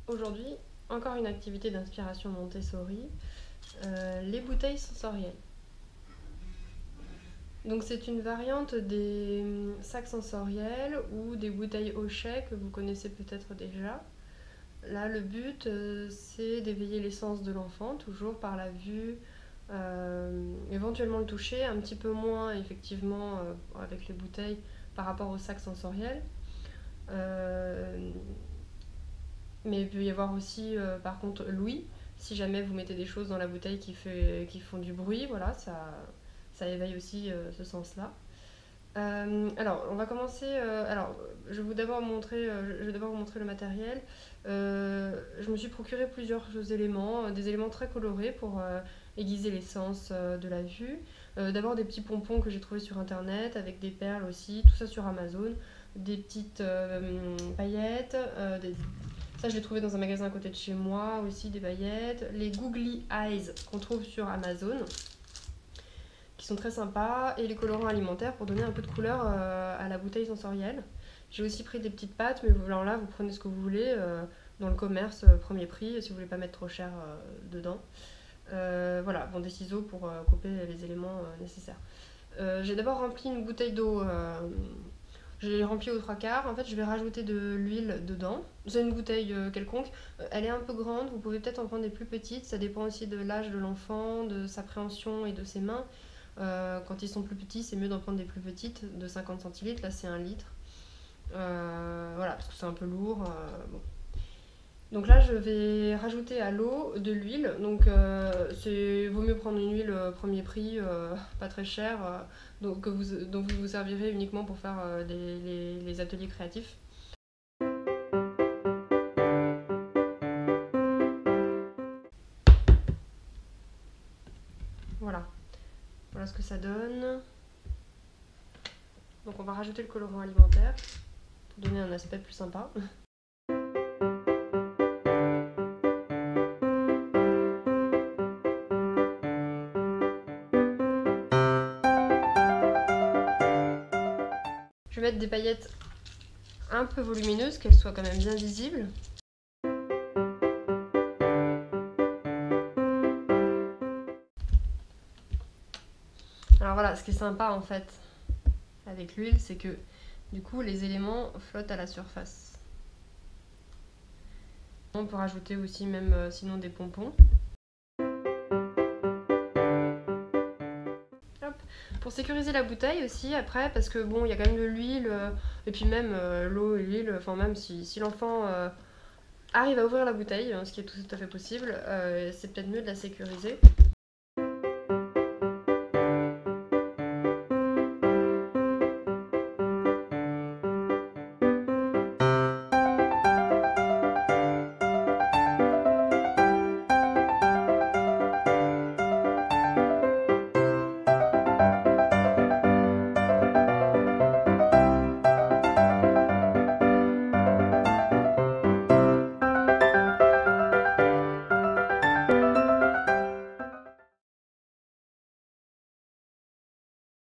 Aujourd'hui, encore une activité d'inspiration Montessori, les bouteilles sensorielles. Donc c'est une variante des sacs sensoriels ou des bouteilles Hochet que vous connaissez peut-être déjà. Là, le but, c'est d'éveiller les sens de l'enfant, toujours par la vue, éventuellement le toucher, un petit peu moins effectivement avec les bouteilles par rapport aux sacs sensoriels. Mais il peut y avoir aussi, par contre, l'ouïe. Si jamais vous mettez des choses dans la bouteille qui font du bruit, voilà, ça éveille aussi ce sens-là. Alors, on va commencer. Alors, je vais d'abord je vais d'abord vous montrer le matériel. Je me suis procuré plusieurs éléments, des éléments très colorés pour aiguiser les sens de la vue. D'abord des petits pompons que j'ai trouvés sur internet avec des perles aussi, tout ça sur Amazon. Des petites paillettes, ça je l'ai trouvé dans un magasin à côté de chez moi aussi, des paillettes. Les Googly Eyes qu'on trouve sur Amazon, qui sont très sympas, et les colorants alimentaires pour donner un peu de couleur à la bouteille sensorielle. J'ai aussi pris des petites pâtes, mais alors là, vous prenez ce que vous voulez dans le commerce, premier prix, si vous voulez pas mettre trop cher dedans. Voilà, bon, des ciseaux pour couper les éléments nécessaires. J'ai d'abord rempli une bouteille d'eau. J'ai rempli aux 3/4. En fait, je vais rajouter de l'huile dedans. C'est une bouteille quelconque. Elle est un peu grande. Vous pouvez peut-être en prendre des plus petites. Ça dépend aussi de l'âge de l'enfant, de sa préhension et de ses mains. Quand ils sont plus petits, c'est mieux d'en prendre des plus petites, de 50 centilitres. Là, c'est 1 litre. Voilà, parce que c'est un peu lourd. Bon. Donc là, je vais rajouter à l'eau de l'huile. Donc, vaut mieux prendre une huile premier prix, pas très chère, dont vous vous servirez uniquement pour faire les ateliers créatifs. Voilà, voilà ce que ça donne. Donc on va rajouter le colorant alimentaire pour donner un aspect plus sympa. Je vais mettre des paillettes un peu volumineuses, qu'elles soient quand même bien visibles. Alors voilà, ce qui est sympa en fait avec l'huile, c'est que du coup les éléments flottent à la surface. On peut rajouter aussi même sinon des pompons. Hop. Pour sécuriser la bouteille aussi après, parce que bon, il y a quand même de l'huile, et puis même l'eau et l'huile, enfin même si l'enfant arrive à ouvrir la bouteille, ce qui est tout à fait possible, c'est peut-être mieux de la sécuriser.